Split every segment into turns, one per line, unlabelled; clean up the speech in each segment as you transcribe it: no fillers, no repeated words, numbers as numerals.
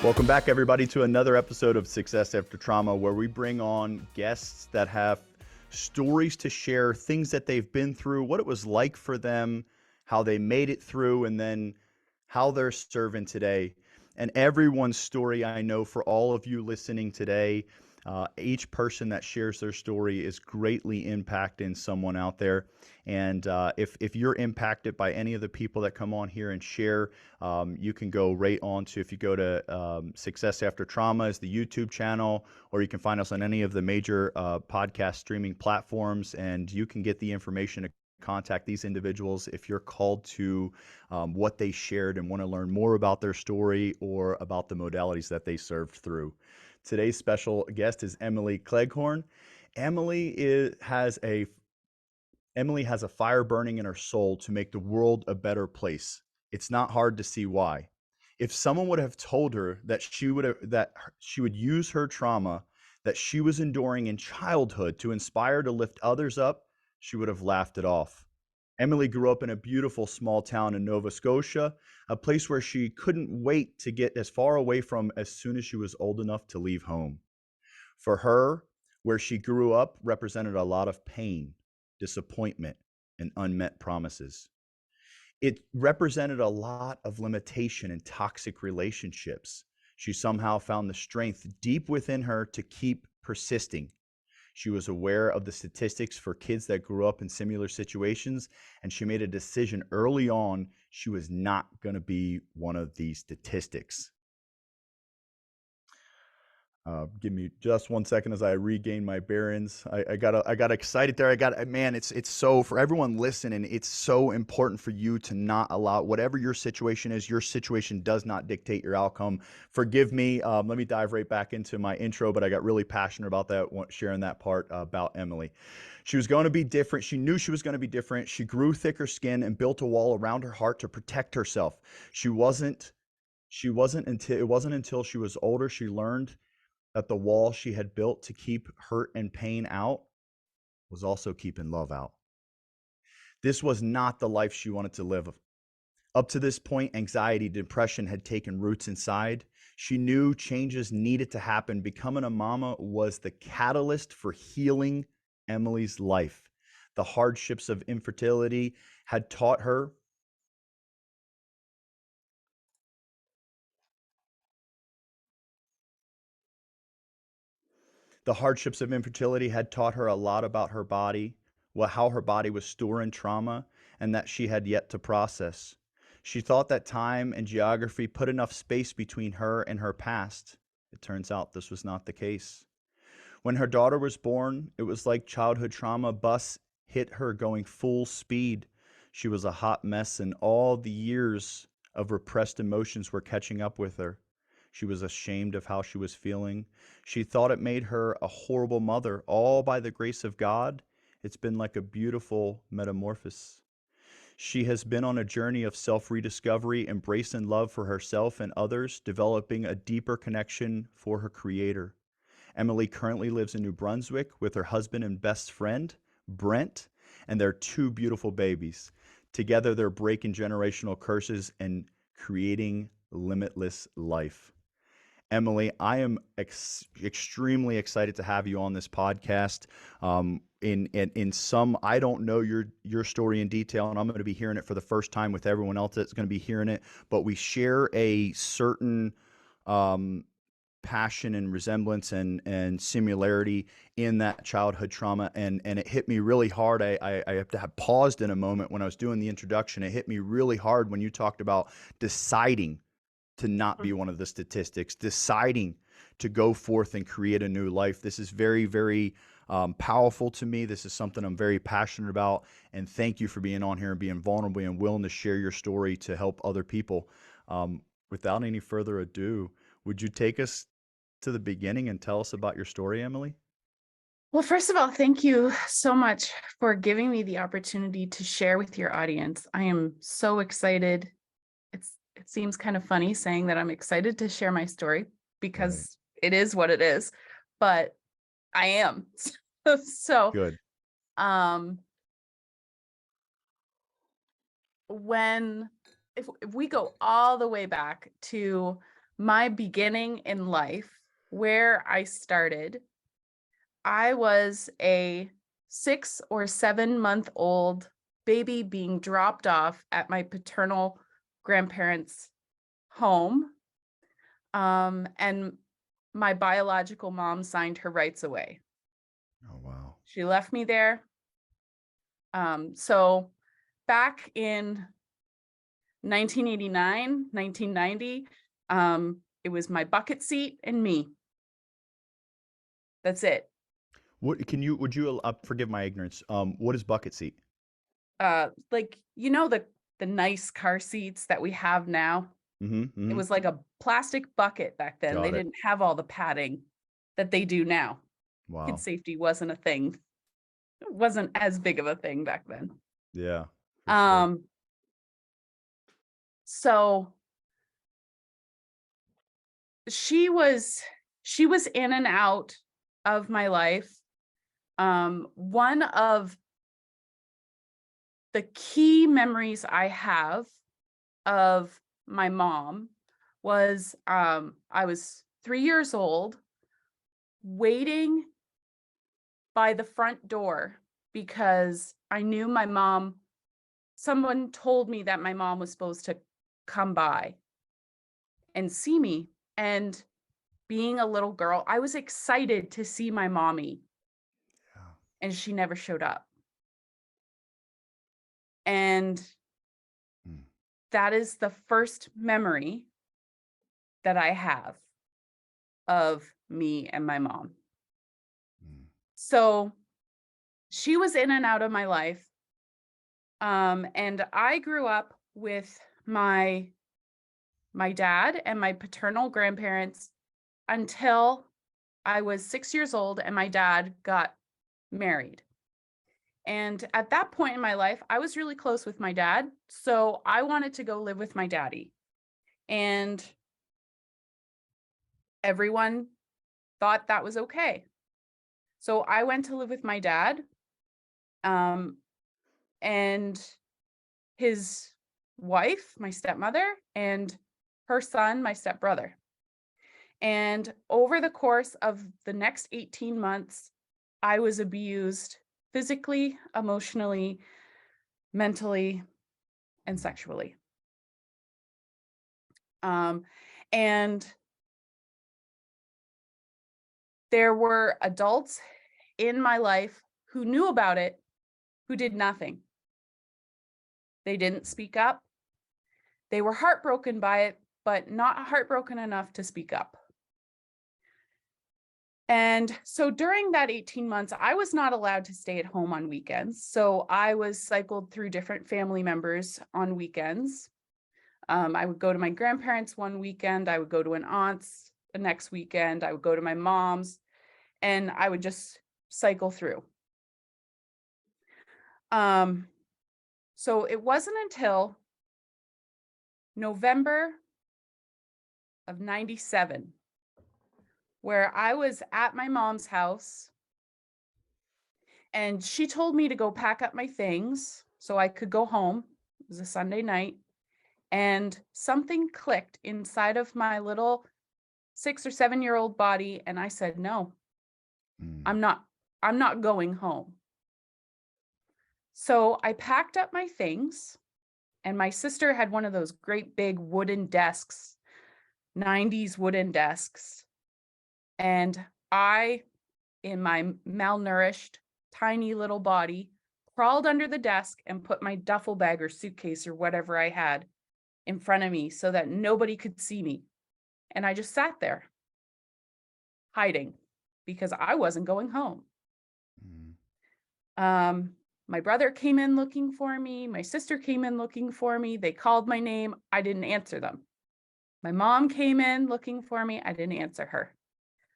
Welcome back, everybody, to another episode of Success After Trauma, where we bring on guests that have stories to share, things that they've been through, what it was like for them, how they made it through, and then how they're serving today. And everyone's story, I know, for all of you listening today, each person that shares their story is greatly impacting someone out there. And if you're impacted by any of the people that come on here and share, you can go right on to, if you go to Success After Trauma is the YouTube channel, or you can find us on any of the major podcast streaming platforms, and you can get the information to contact these individuals if you're called to what they shared and want to learn more about their story or about the modalities that they served through. Today's special guest is Emily Cleghorn. Has a fire burning in her soul to make the world a better place. It's not hard to see why. If someone would have told her that she would use her trauma that she was enduring in childhood to inspire to lift others up, she would have laughed it off. Emily grew up in a beautiful small town in Nova Scotia, a place where she couldn't wait to get as far away from as soon as she was old enough to leave home. For her, where she grew up represented a lot of pain, disappointment, and unmet promises. It represented a lot of limitation and toxic relationships. She somehow found the strength deep within her to keep persisting. She was aware of the statistics for kids that grew up in similar situations, and she made a decision early on she was not going to be one of these statistics. Give me just 1 second as I regain my bearings. I got excited there. Man, it's so, for everyone listening, it's so important for you to not allow, whatever your situation is, your situation does not dictate your outcome. Forgive me. Let me dive right back into my intro, but I got really passionate about that, sharing that part about Emily. She was going to be different. She knew she was going to be different. She grew thicker skin and built a wall around her heart to protect herself. It wasn't until she was older she learned that the wall she had built to keep hurt and pain out was also keeping love out. This was not the life she wanted to live. Up to this point, anxiety, depression had taken roots inside. She knew changes needed to happen. Becoming a mama was the catalyst for healing Emily's life. The hardships of infertility had taught her a lot about her body, how her body was storing trauma, and that she had yet to process. She thought that time and geography put enough space between her and her past. It turns out this was not the case. When her daughter was born, it was like childhood trauma bus hit her going full speed. She was a hot mess, and all the years of repressed emotions were catching up with her. She was ashamed of how she was feeling. She thought it made her a horrible mother. All by the grace of God, it's been like a beautiful metamorphosis. She has been on a journey of self-rediscovery, embracing love for herself and others, developing a deeper connection for her Creator. Emily currently lives in New Brunswick with her husband and best friend, Brent, and their two beautiful babies. Together, they're breaking generational curses and creating limitless life. Emily, I am extremely excited to have you on this podcast. In some, I don't know your story in detail, and I'm going to be hearing it for the first time with everyone else that's going to be hearing it. But we share a certain passion and resemblance and similarity in that childhood trauma, and it hit me really hard. I have to have paused in a moment when I was doing the introduction. It hit me really hard when you talked about deciding to not be one of the statistics, deciding to go forth and create a new life. This is very, very powerful to me. This is something I'm very passionate about. And thank you for being on here and being vulnerable and willing to share your story to help other people. Without any further ado, would you take us to the beginning and tell us about your story, Emily?
Well, first of all, thank you so much for giving me the opportunity to share with your audience. I am so excited. It seems kind of funny saying that I'm excited to share my story because it is what it is, but I am. So,
Good.
If we go all the way back to my beginning in life, where I started, I was a 6 or 7 month old baby being dropped off at my paternal grandparents' home. And my biological mom signed her rights away.
Oh, wow.
She left me there. So back in 1989, 1990, it was my bucket seat and me. That's it.
Would you forgive my ignorance? What is bucket seat?
Like, the nice car seats that we have now.
Mm-hmm.
It
Mm-hmm.
was like a plastic bucket back then. They
Got it.
didn't have all the padding that they do now. Kid
Wow.
safety wasn't a thing. It wasn't as big of a thing back then.
Yeah, for sure.
Um, so she was she was in and out of my life. One of the key memories I have of my mom was I was 3 years old, waiting by the front door because I knew someone told me that my mom was supposed to come by and see me. And being a little girl, I was excited to see my mommy,
Yeah.
and she never showed up. And
Mm,
that is the first memory that I have of me and my mom.
mm,
So she was in and out of my life. And I grew up with my dad and my paternal grandparents until I was 6 years old and my dad got married. And at that point in my life, I was really close with my dad. So I wanted to go live with my daddy. And everyone thought that was okay. So I went to live with my dad, um, and his wife, my stepmother, and her son, my stepbrother. And over the course of the next 18 months, I was abused physically, emotionally, mentally, and
mm.
sexually. Um, and there were adults in my life who knew about it, who did nothing. They didn't speak up. They were heartbroken by it, but not heartbroken enough to speak up. And so during that 18 months, I was not allowed to stay at home on weekends. So I was cycled through different family members on weekends. I would go to my grandparents one weekend. I would go to an aunt's the next weekend. I would go to my mom's, and I would just cycle through. Um, so it wasn't until November of 97 where I was at my mom's house and she told me to go pack up my things so I could go home. It was a Sunday night, and something clicked inside of my little 6 or 7 year old body, and I said, "No,
Mm.
I'm not I'm not going home." So I packed up my things, and my sister had one of those great big wooden desks, 90s wooden desks, and I, in my malnourished, tiny little body, crawled under the desk and put my duffel bag or suitcase or whatever I had in front of me so that nobody could see me. And I just sat there hiding because I wasn't going home.
Mm.
Um, my brother came in looking for me. My sister came in looking for me. They called my name. I didn't answer them. My mom came in looking for me. I didn't answer her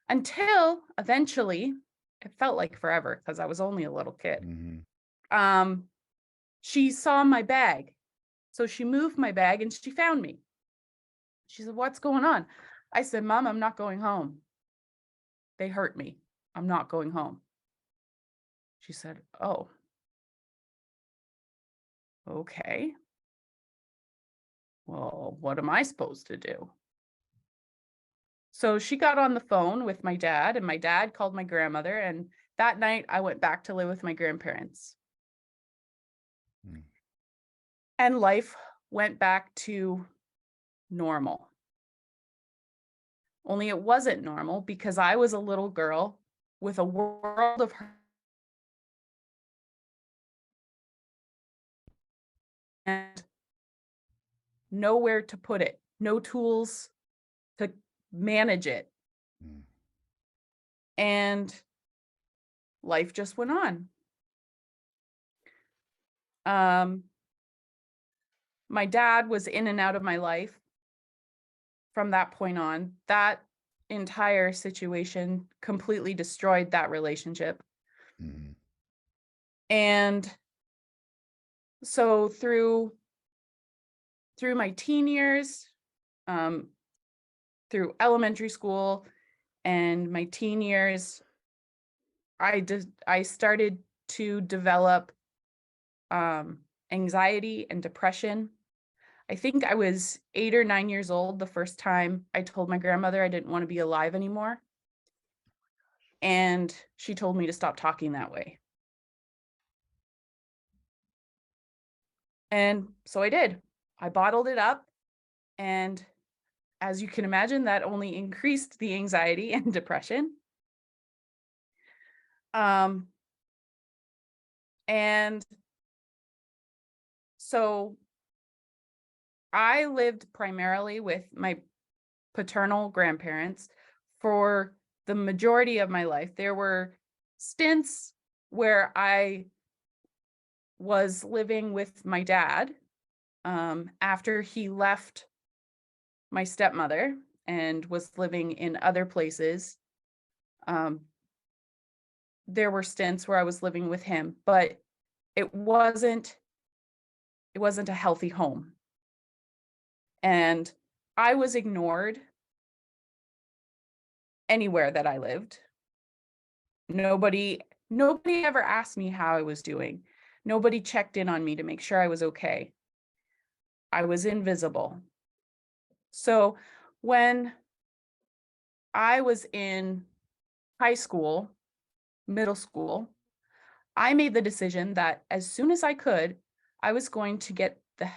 until eventually, it felt like forever because I was only a little kid.
Mhm.
Um, she saw my bag. So she moved my bag and she found me. She said, "What's going on?" I said, "Mom, I'm not going home. They hurt me. I'm not going home." She said, "Oh, okay. Well, what am I supposed to do?" So she got on the phone with my dad, and my dad called my grandmother. And that night, I went back to live with my grandparents.
Mm.
And life went back to normal. Only it wasn't normal because I was a little girl with a world of hurt and nowhere to put it, no tools to manage it.
Mm.
And life just went on. Um, my dad was in and out of my life from that point on. That entire situation completely destroyed that relationship.
Mm.
And so through my teen years, um, through elementary school and my teen years, I started to develop anxiety and depression. I think I was 8 or 9 years old the first time I told my grandmother I didn't want to be alive anymore. And she told me to stop talking that way. And so I did. I bottled it up. And as you can imagine, that only increased the anxiety and depression. Um, and so I lived primarily with my paternal grandparents for the majority of my life. There were stints where I was living with my dad after he left my stepmother and was living in other places. Um, there were stints where I was living with him, but it wasn't it wasn't a healthy home. And I was ignored anywhere that I lived. Nobody ever asked me how I was doing. Nobody checked in on me to make sure I was okay. I was invisible. So when I was in high school, middle school, I made the decision that as soon as I could, I was going to get the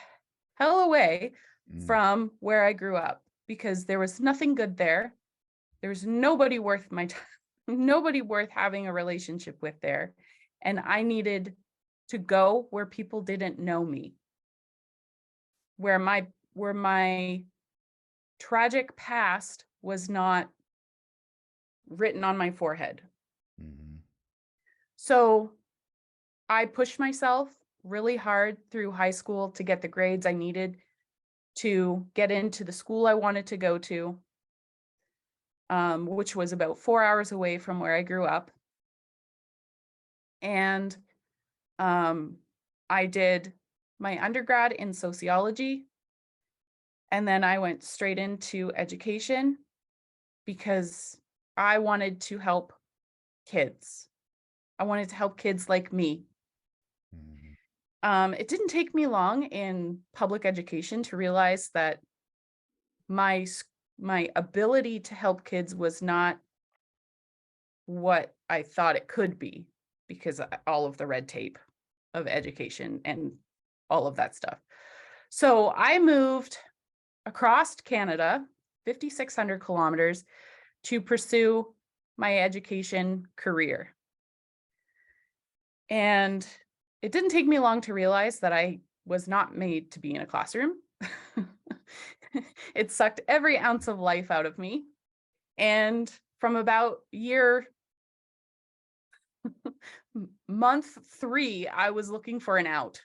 hell away
Mm.
from where I grew up because there was nothing good there. There was nobody worth my time, nobody worth having a relationship with there. And I needed to go where people didn't know me, where my tragic past was not written on my forehead.
Mhm.
So I pushed myself really hard through high school to get the grades I needed to get into the school I wanted to go to, which was about 4 hours away from where I grew up. And I did my undergrad in sociology, and then I went straight into education because I wanted to help kids. I wanted to help kids like me.
Mhm.
It didn't take me long in public education to realize that my ability to help kids was not what I thought it could be because all of the red tape of education and all of that stuff. So I moved across Canada, 5,600 kilometers, to pursue my education career. And it didn't take me long to realize that I was not made to be in a classroom. It sucked every ounce of life out of me. And from about month 3, I was looking for an out.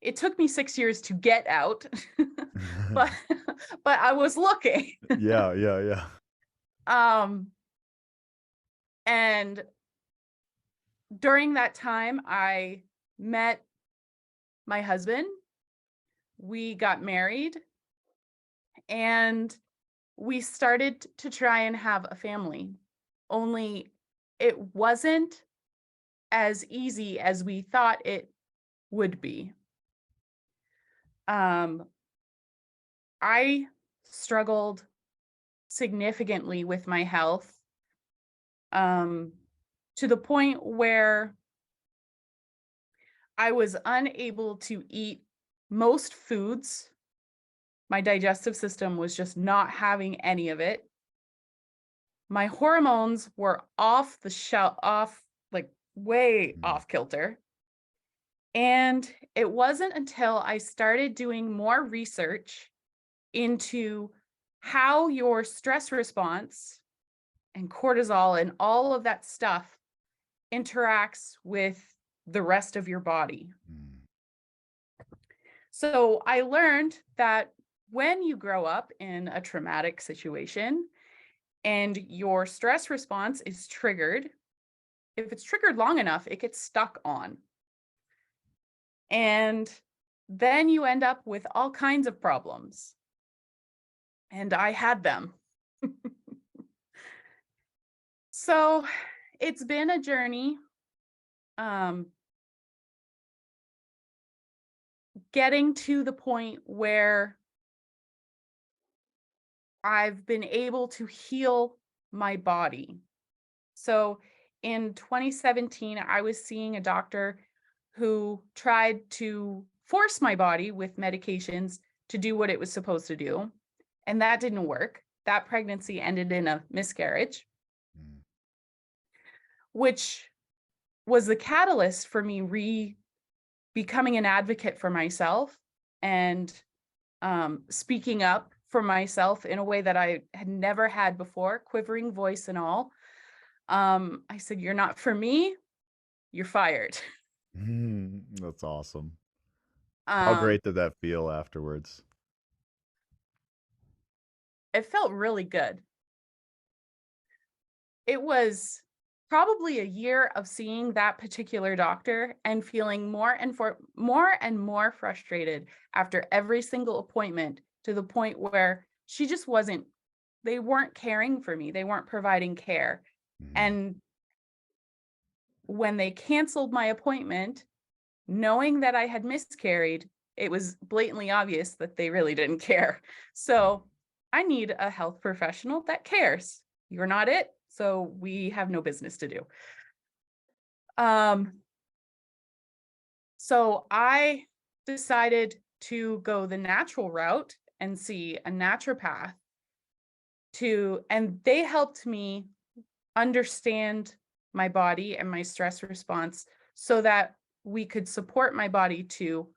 It took me 6 years to get out, but but I was looking.
Yeah, yeah, yeah.
Um, and during that time, I met my husband. We got married and we started to try and have a family. Only it wasn't as easy as we thought it would be. Um, I struggled significantly with my health, to the point where I was unable to eat most foods. My digestive system was just not having any of it. My hormones were off the shelf, like way
Mm.
off kilter. And it wasn't until I started doing more research into how your stress response and cortisol and all of that stuff interacts with the rest of your body.
Mm.
So I learned that when you grow up in a traumatic situation and your stress response is triggered, if it's triggered long enough, it gets stuck on. And then you end up with all kinds of problems. And I had them. So it's been a journey, getting to the point where I've been able to heal my body. So in 2017, I was seeing a doctor who tried to force my body with medications to do what it was supposed to do. And that didn't work. That pregnancy ended in a miscarriage,
Mm.
which was the catalyst for me becoming an advocate for myself and speaking up for myself in a way that I had never had before, quivering voice and all. I said, "You're not for me, you're fired."
That's awesome. How
Um,
great did that feel afterwards?
it felt really good. It was probably a year of seeing that particular doctor and feeling more and more frustrated after every single appointment, to the point where they weren't caring for me. They weren't providing care.
Mm.
And when they canceled my appointment, knowing that I had miscarried, it was blatantly obvious that they really didn't care. So I need a health professional that cares. You're not it, so we have no business to do. So I decided to go the natural route and see a naturopath and they helped me understand my body and my stress response so that we could support my body to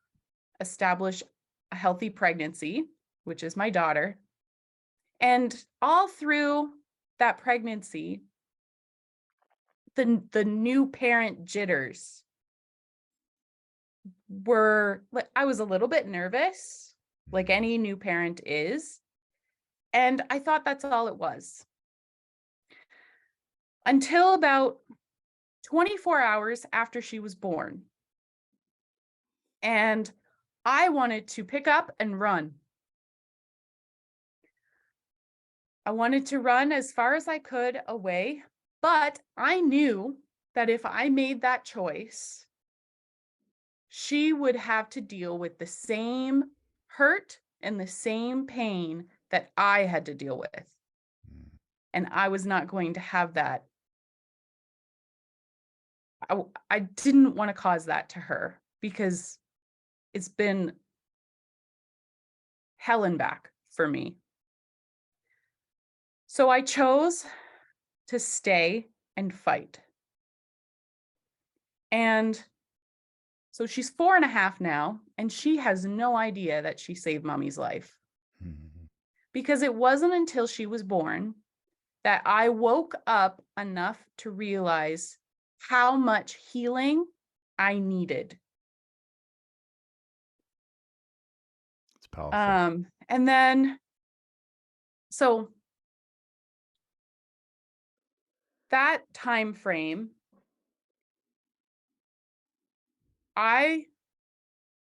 establish a healthy pregnancy, which is my daughter. And all through that pregnancy, the new parent jitters I was a little bit nervous, like
Mm.
any new parent is. And I thought that's all it was. Until about 24 hours after she was born. And I wanted to pick up and run. I wanted to run as far as I could away, but I knew that if I made that choice, she would have to deal with the same hurt and the same pain that I had to deal with.
Mm.
And I was not going to have that. I didn't want to cause that to her because it's been hell and back for me. So I chose to stay and fight. And so she's 4.5 now, and she has no idea that she saved mommy's life,
Mm.
because it wasn't until she was born that I woke up enough to realize how much healing I needed.
It's powerful.
And then, so that time frame, I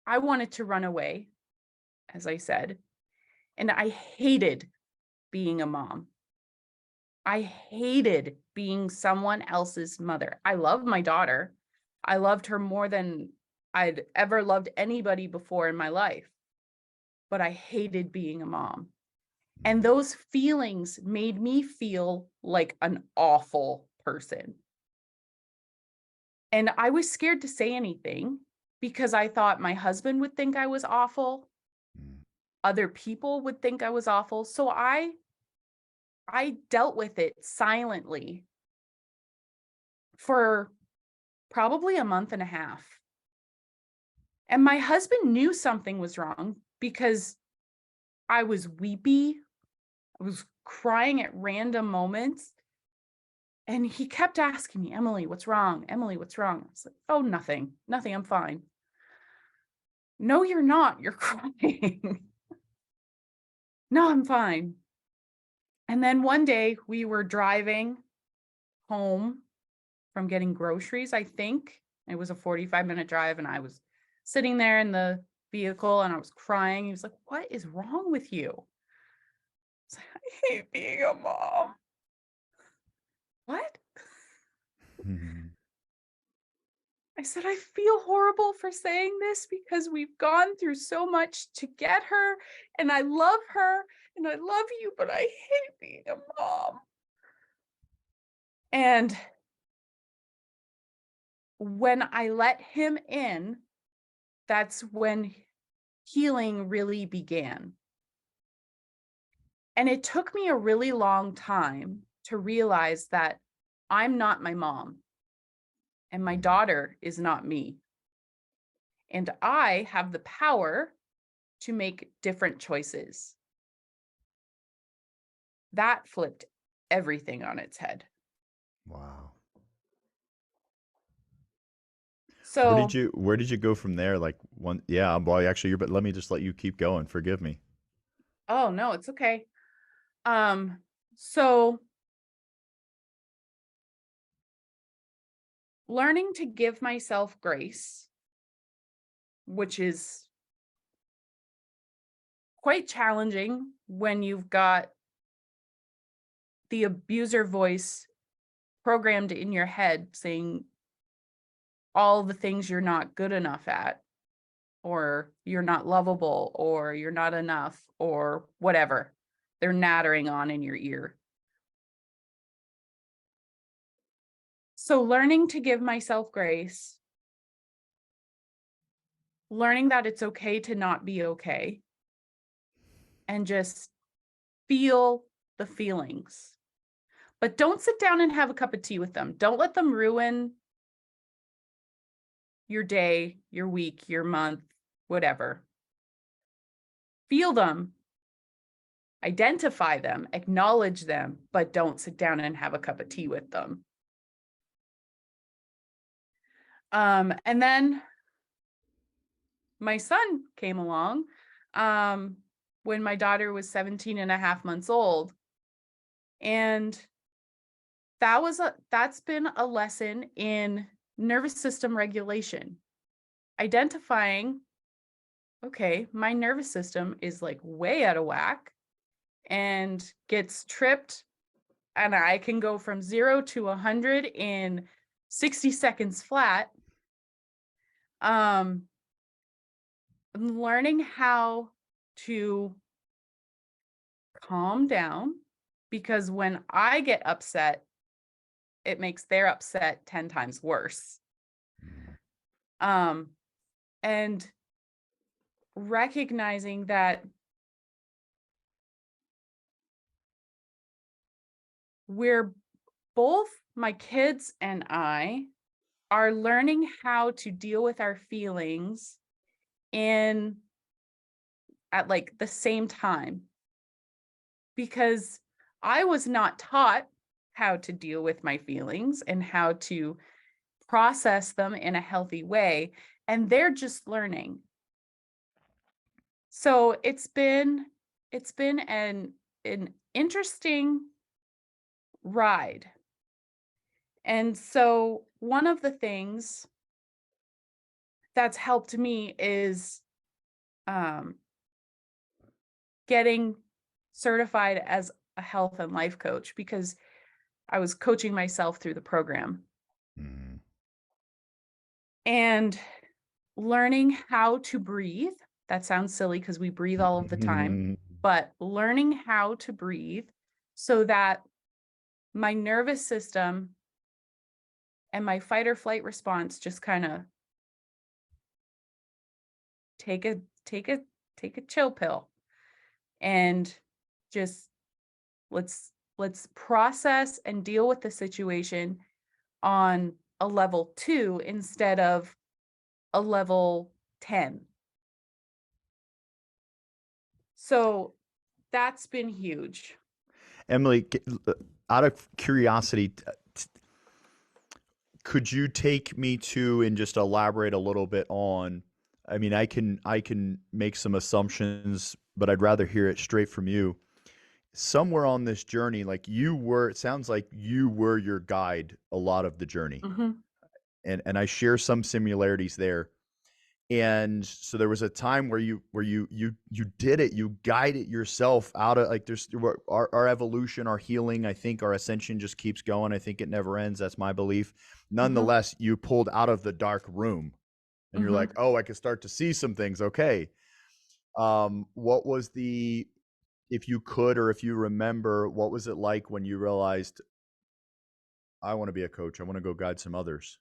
wanted to run away, as I said, and I hated being a mom. I hated being someone else's mother. I love my daughter. I loved her more than I'd ever loved anybody before in my life, but I hated being a mom. And
Mm.
those feelings made me feel like an awful person. And I was scared to say anything because I thought my husband would think I was awful,
Mm.
other people would think I was awful. So I dealt with it silently for probably a month and a half. And my husband knew something was wrong because I was weepy, I was crying at random moments, and he kept asking me, "Emily, what's wrong? Emily, what's wrong?" I was like, "Oh, nothing. Nothing. I'm fine." "No, you're not. You're crying." "No, I'm fine." And then one day we were driving home from getting groceries, I think. It was a 45-minute drive, and I was sitting there in the vehicle and I was crying. He was like, "What is wrong with you?" I was like, "I hate being a mom." "What?"
Mhm.
I said, "I feel horrible for saying this because we've gone through so much to get her, and I love her, and I love you, but I hate being a mom." And when I let him in, that's when healing really began. And it took me a really long time to realize that I'm not my mom and my
Mm.
daughter is not me. And I have the power to make different choices. That flipped everything on its head.
Wow.
So,
Where did you go from there? Like one, yeah, well, actually, but let me just let you keep going. Forgive me.
oh no, it's okay. Um, so learning to give myself grace, which is quite challenging when you've got the abuser voice programmed in your head saying all the things you're not good enough at, or you're not lovable, or you're not enough, or whatever they're nattering on in your ear. So, learning to give myself grace, learning that it's okay to not be okay, and just feel the feelings. But don't sit down and have a cup of tea with them. Don't let them ruin your day, your week, your month, whatever. Feel them, identify them, acknowledge them, but don't sit down and have a cup of tea with them. And then my son came along um, when my daughter was 17 and a half months old. And that's been a lesson in nervous system regulation, identifying, okay, my nervous system is like way out of whack and gets tripped, and I can go from 0 to 100 in 60 seconds flat. Um, Learning how to calm down, because when I get upset, it makes their upset 10 times worse.
Mm.
Um, and recognizing that we're both, my kids and I, are learning how to deal with our feelings in at like the same time, because I was not taught how to deal with my feelings and how to process them in a healthy way, and they're just learning. So it's been an interesting ride. And so one of the things that's helped me is um, getting certified as a health and life coach, because I was coaching myself through the program
Mm.
and learning how to breathe. That sounds silly because we breathe all of the time, but learning how to breathe so that my nervous system and my fight or flight response just kind of take a take a take a chill pill and just let's process and deal with the situation on a level 2 instead of a level 10. So that's been huge.
Emily, out of curiosity, could you take me to and just elaborate a little bit on, I mean, I can make some assumptions, but I'd rather hear it straight from you. Somewhere on this journey, like it sounds like you were your guide a lot of the journey.
Mhm,
And I share some similarities there. And so there was a time where you did it, you guided yourself out of, like, there's our evolution, our healing, I think our ascension just keeps going. I think it never ends. That's my belief.
mhm,
Nonetheless, you pulled out of the dark room and you're like,
mhm.
oh, I can start to see some things. Okay. What was the, if you could, or if you remember, what was it like when you realized, I want to be a coach, I want to go guide some others?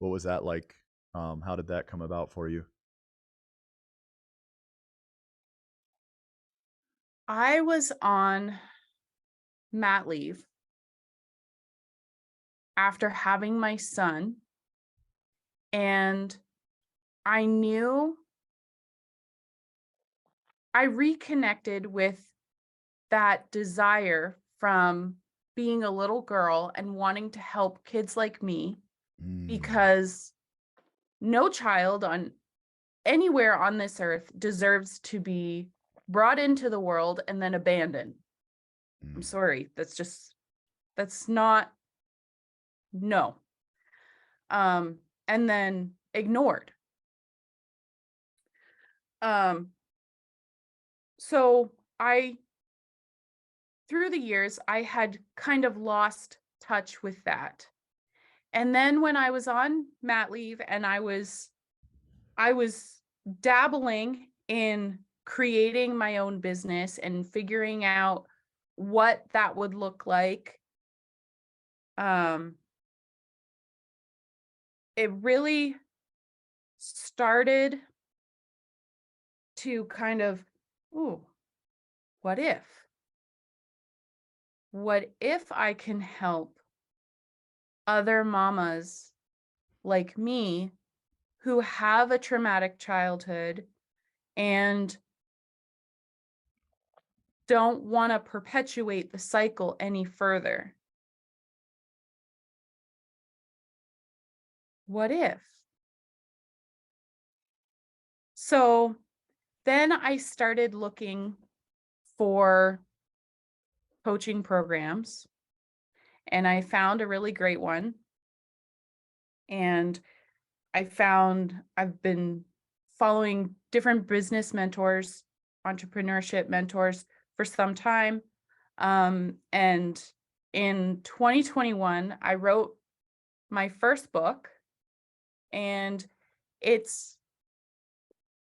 What was that like? How did that come about for you?
I was on mat leave after having my son, and I knew I reconnected with that desire from being a little girl and wanting to help kids like me
Mm,
because no child on anywhere on this earth deserves to be brought into the world and then abandoned. I'm
mm,
sorry. That's not, no. And then ignored. Um, so I, through the years, I had kind of lost touch with that. And then when I was on mat leave and I was dabbling in creating my own business and figuring out what that would look like. Um, it really started to kind of, ooh, what if? What if I can help other mamas like me who have a traumatic childhood and don't want to perpetuate the cycle any further? What if? So then I started looking for coaching programs and I found a really great one. And I've been following different business mentors, entrepreneurship mentors for some time. And in 2021, I wrote my first book, and it's,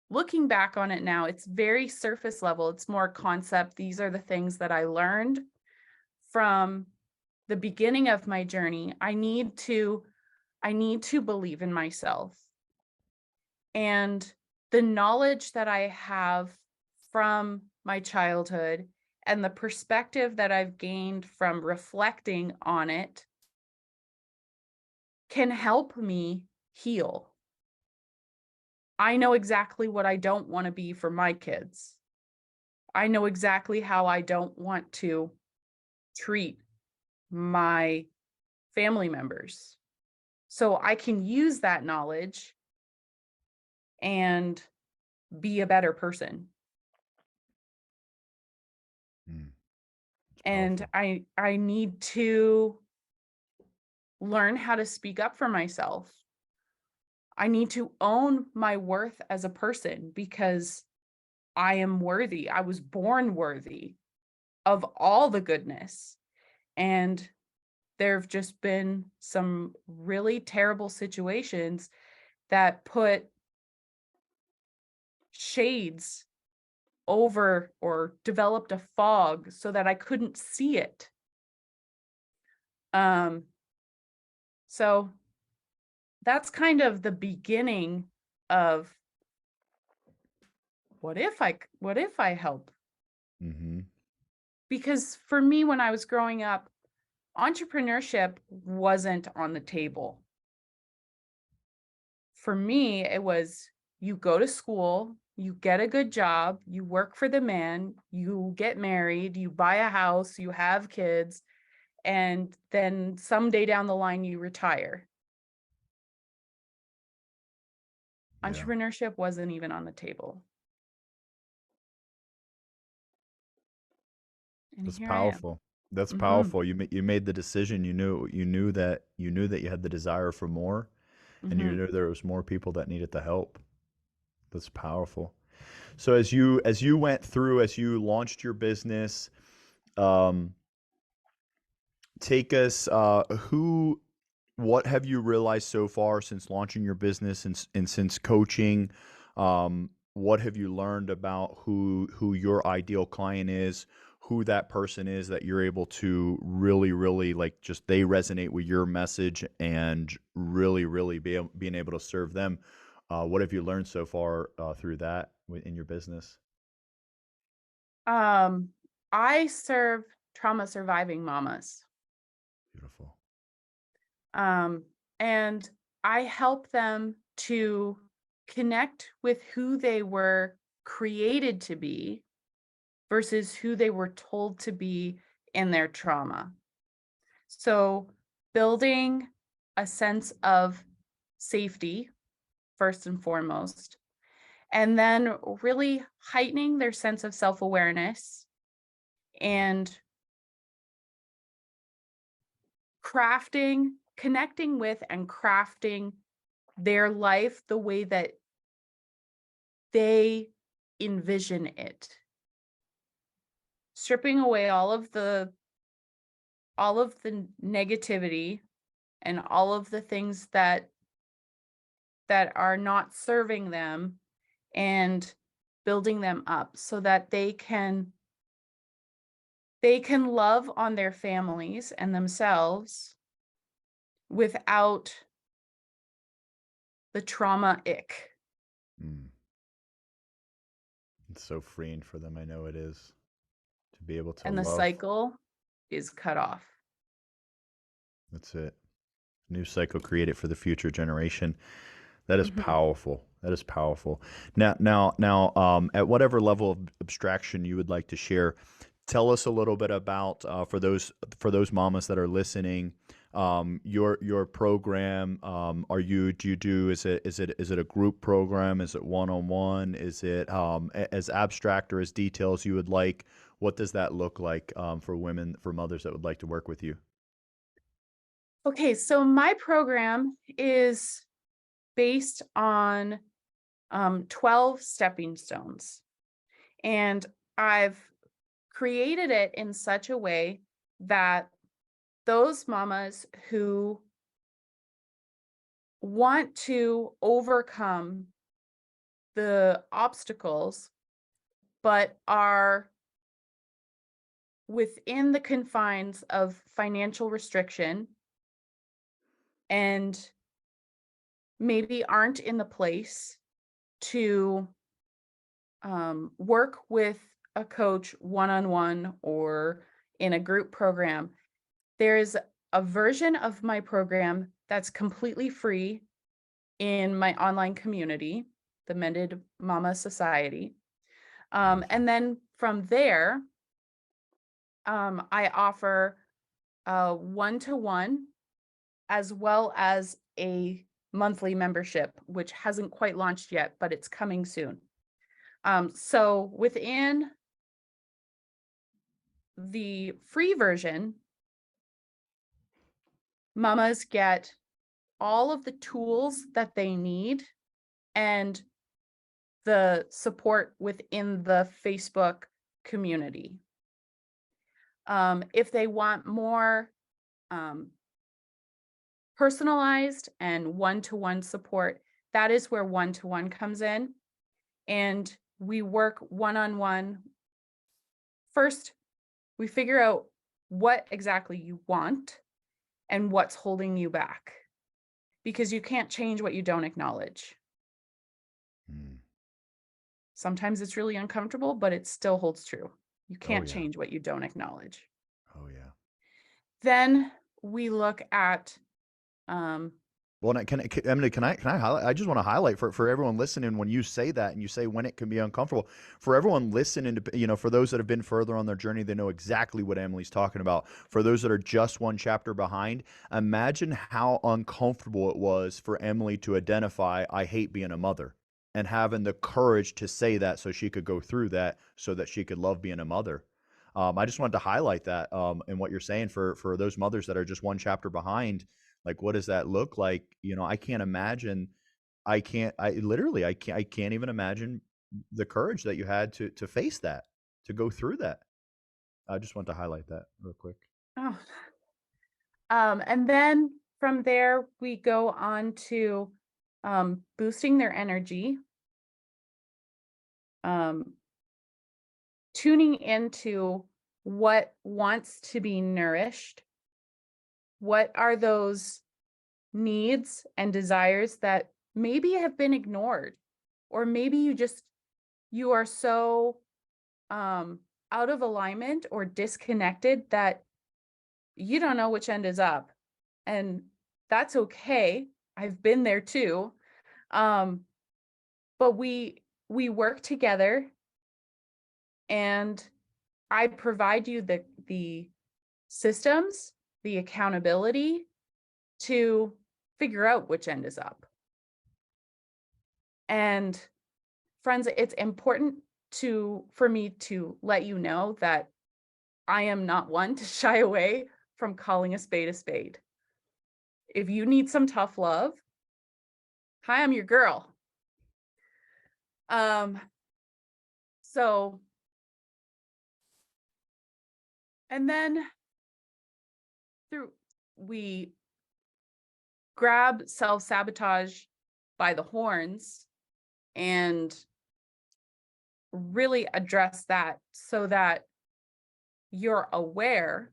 looking back on it now, it's very surface level. It's more concept. These are the things that I learned from the beginning of my journey. I need to believe in myself. And the knowledge that I have from my childhood and the perspective that I've gained from reflecting on it can help me heal. I know exactly what I don't want to be for my kids. I know exactly how I don't want to treat my family members. So I can use that knowledge and be a better person.
mm. It's
And
powerful.
I need to learn how to speak up for myself. I need to own my worth as a person because I am worthy. I was born worthy of all the goodness. And there have just been some really terrible situations that put shades over or developed a fog so that I couldn't see it. So that's kind of the beginning of what if I help?
Mm-hmm.
Because for me, when I was growing up, entrepreneurship wasn't on the table. For me, it was you go to school, you get a good job, you work for the man, you get married, you buy a house, you have kids, and then someday down the line, you retire.
Yeah.
Entrepreneurship wasn't even on the table. And
That's
here I am.
powerful. That's
Mhm.
powerful. You made the decision. You knew that you had the desire for more, and you
Mhm.
knew there was more people that needed the help. That's powerful. So as you launched your business, um, take us who what have you realized so far since launching your business and since coaching? What have you learned about who your ideal client is, who that person is that you're able to really like just they resonate with your message and really being able to serve them? What have you learned so far through that in your business?
Um, I serve trauma surviving mamas.
Beautiful.
Um, and I help them to connect with who they were created to be versus who they were told to be in their trauma. So, building a sense of safety, first and foremost, and then really heightening their sense of self awareness and connecting with and crafting their life the way that they envision it. Stripping away all of the negativity and all of the things that are not serving them and building them up so that they can love on their families and themselves without the trauma ick.
Mm. It's so freeing for them. I know it is to be able to
And the
love.
cycle is cut off.
That's it. New cycle created for the future generation. That is
Mhm.
powerful. That is powerful. At whatever level of abstraction you would like to share, tell us a little bit about for those mamas that are listening. Your program. Do you do? Is it a group program? Is it one on one? Is it as abstract or as detailed as you would like? What does that look like for women, for mothers that would like to work with you?
Okay, so my program is based on 12 stepping stones. And I've created it in such a way that those mamas who want to overcome the obstacles, but are within the confines of financial restriction and maybe aren't in the place to work with a coach one on one or in a group program, there's a version of my program that's completely free in my online community, the Mended Mama Society.
Beautiful.
And then from there, I offer a one to one as well as a monthly membership, which hasn't quite launched yet, but it's coming soon. So within the free version, mamas get all of the tools that they need and the support within the Facebook community. If they want more um, personalized and one-to-one support, that is where one-to-one comes in. And we work one-on-one. First, we figure out what exactly you want and what's holding you back, because you can't change what you don't acknowledge.
Mm.
Sometimes it's really uncomfortable, but it still holds true. You
Oh
can't
yeah.
change what you don't acknowledge.
Oh yeah.
Then we look at, um,
Well, Emily, can I highlight? I just want to highlight for everyone listening when you say that and you say when it can be uncomfortable. For everyone listening to, for those that have been further on their journey, they know exactly what Emily's talking about. For those that are just one chapter behind, imagine how uncomfortable it was for Emily to identify, I hate being a mother, and having the courage to say that so she could go through that so that she could love being a mother. I just wanted to highlight that and what you're saying for those mothers that are just one chapter behind. Like, what does that look like? I can't imagine. I can't even imagine the courage that you had to face that, to go through that. I just want to highlight that real quick.
oh, and then from there we go on to boosting their energy, um, tuning into what wants to be nourished. What are those needs and desires that maybe have been ignored, or maybe you are so um out of alignment or disconnected that you don't know which end is up, and that's okay. I've been there too. um but we work together, and I provide you the systems, the accountability to figure out which end is up. And friends, it's important for me to let you know that I am not one to shy away from calling a spade a spade. If you need some tough love, hi, I'm your girl. Um, so, and then through we grab self-sabotage by the horns and really address that so that you're aware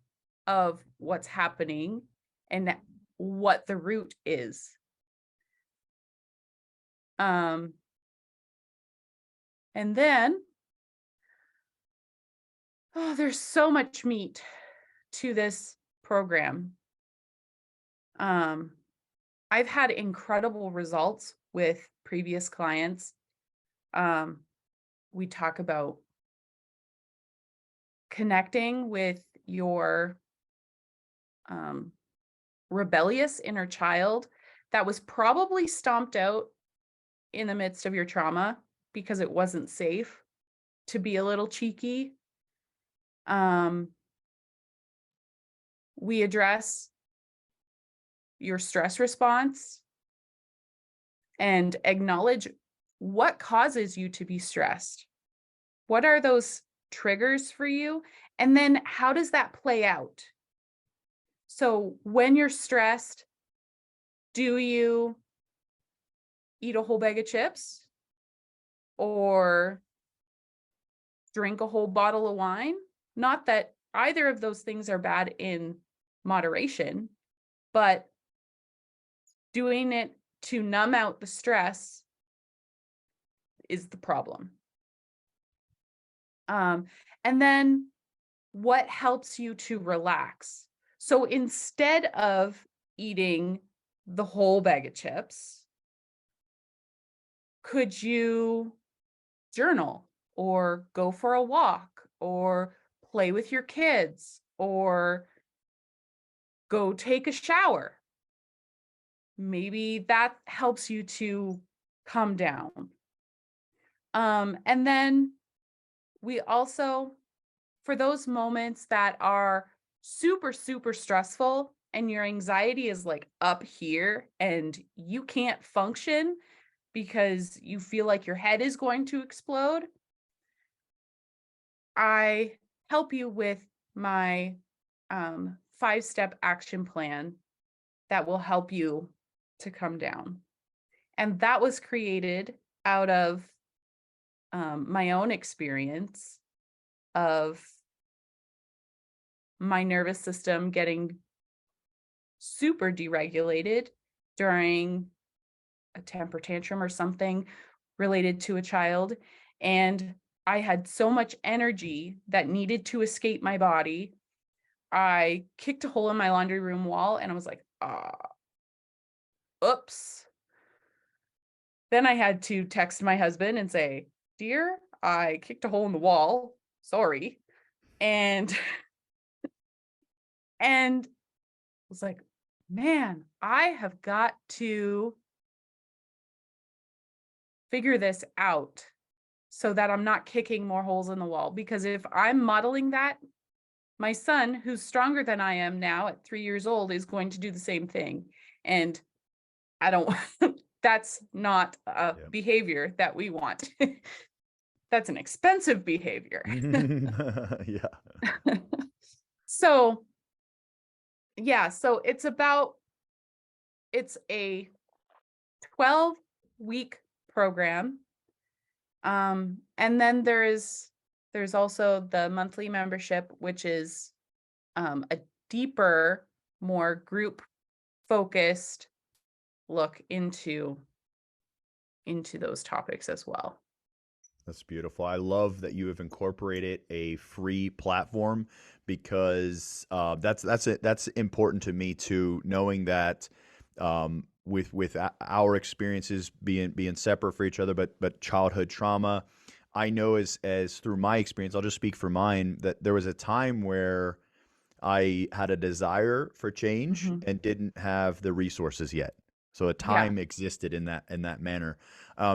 of what's happening and what the root is. Um, and then, oh, there's so much meat to this program. Um, I've had incredible results with previous clients. Um, we talk about connecting with your um, rebellious inner child that was probably stomped out in the midst of your trauma because it wasn't safe to be a little cheeky. Um, we address your stress response and acknowledge what causes you to be stressed. What are those triggers for you? And then how does that play out? So when you're stressed, do you eat a whole bag of chips or drink a whole bottle of wine? Not that either of those things are bad in moderation, but doing it to numb out the stress is the problem. And then what helps you to relax? So instead of eating the whole bag of chips, could you journal or go for a walk or play with your kids or go take a shower? Maybe that helps you to calm down. And then we also, for those moments that are super, super stressful and your anxiety is like up here and you can't function because you feel like your head is going to explode, I help you with my 5-step action plan that will help you to come down. And that was created out of my own experience of my nervous system getting super deregulated during a temper tantrum or something related to a child. And I had so much energy that needed to escape my body. I kicked a hole in my laundry room wall and I was like, oops. Then I had to text my husband and say, "Dear, I kicked a hole in the wall. Sorry." And and was like, "Man, I have got to figure this out so that I'm not kicking more holes in the wall, because if I'm modeling that, my son, who's stronger than I am now at 3 years old, is going to do the same thing." And I don't that's not a
Yeah.
behavior that we want. That's an expensive behavior.
Yeah.
So, yeah, so it's a 12-week program. And then there's also the monthly membership, which is a deeper, more group focused look into those topics as well.
That's beautiful. I love that you have incorporated a free platform because that's important to me too. Knowing that with our experiences being separate for each other, but childhood trauma, I know as through my experience, I'll just speak for mine that there was a time where I had a desire for change
Mhm.
and didn't have the resources yet. So a
Yeah.
time existed in that manner.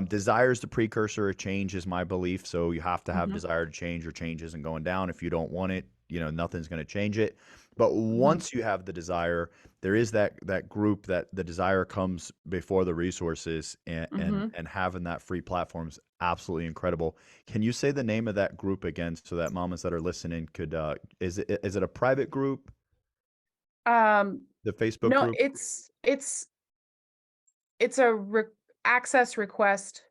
Desire is the precursor of change, is my belief. So you have to have
Mhm.
desire to change, or change isn't going down. If you don't want it, nothing's going to change it. But
Mhm.
once you have the desire, there is that group that the desire comes before the resources, and
Mhm.
having that free platform is absolutely incredible. Can you say the name of that group again so that mamas that are listening could is it a private group,
Um,
the Facebook
no,
group?
it's a access request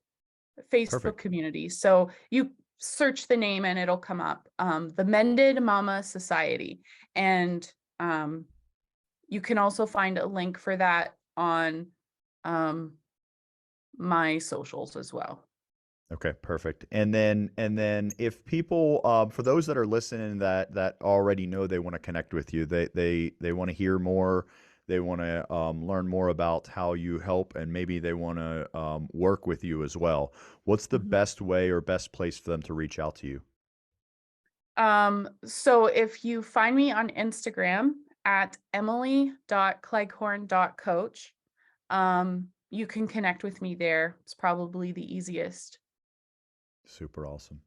Facebook
Perfect.
community. So you search the name and it'll come up. The Mended Mama Society. And um, you can also find a link for that on um, my socials as well.
Okay, perfect. And then if people for those that are listening that already know they want to connect with you, they want to hear more, they want to learn more about how you help, and maybe they want to work with you as well. What's the
Mhm.
best way or best place for them to reach out to you?
So if you find me on Instagram at emily.cleghorn.coach, you can connect with me there. It's probably the easiest.
Super awesome.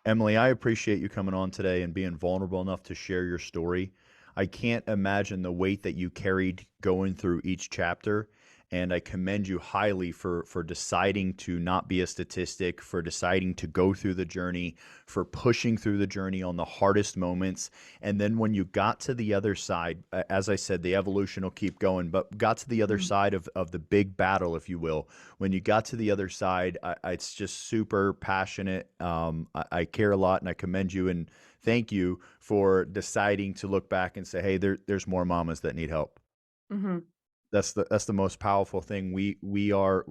Emily, I appreciate you coming on today and being vulnerable enough to share your story. I can't imagine the weight that you carried going through each chapter, and I commend you highly for deciding to not be a statistic, for deciding to go through the journey, for pushing through the journey on the hardest moments. And then when you got to the other side, as I said, the evolution will keep going, but got to the other
Mhm.
side of the big battle, if you will. When you got to the other side, it's just super passionate. I care a lot, and I commend you and thank you for deciding to look back and say, "Hey, there's more mamas that need help."
Mhm.
That's the most powerful thing. We are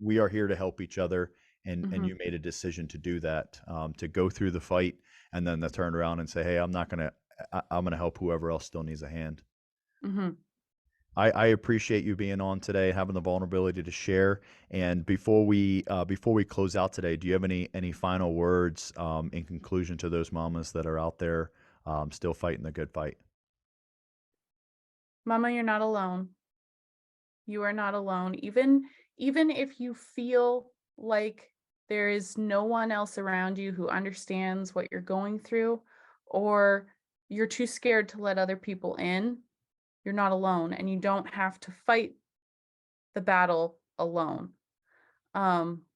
here to help each other, and
Mhm.
you made a decision to do that, to go through the fight, and then to turn around and say, "Hey, I'm gonna help whoever else still needs a hand."
Mhm.
I appreciate you being on today, having the vulnerability to share. And before we close out today, do you have any final words in conclusion to those mamas that are out there still fighting the good fight?
Mama, you're not alone. You are not alone. Even if you feel like there is no one else around you who understands what you're going through, or you're too scared to let other people in, you're not alone and you don't have to fight the battle alone. Um,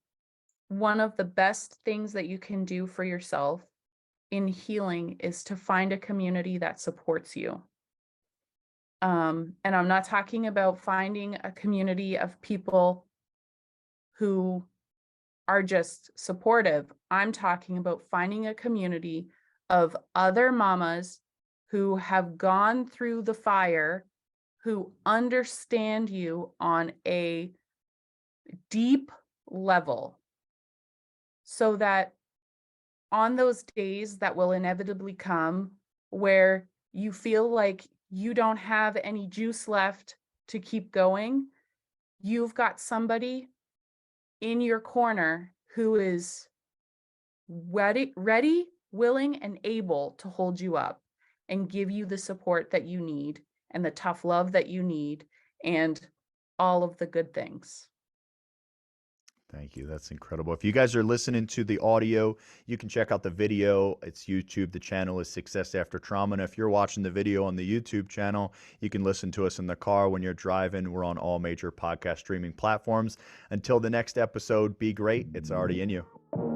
One of the best things that you can do for yourself in healing is to find a community that supports you. And I'm not talking about finding a community of people who are just supportive. I'm talking about finding a community of other mamas who have gone through the fire, who understand you on a deep level, so that on those days that will inevitably come where you feel like you don't have any juice left to keep going, you've got somebody in your corner who is ready, willing, and able to hold you up and give you the support that you need and the tough love that you need and all of the good things.
Thank you. That's incredible. If you guys are listening to the audio, you can check out the video. It's YouTube. The channel is Success After Trauma. And if you're watching the video on the YouTube channel, you can listen to us in the car when you're driving. We're on all major podcast streaming platforms. Until the next episode, be great. It's already in you.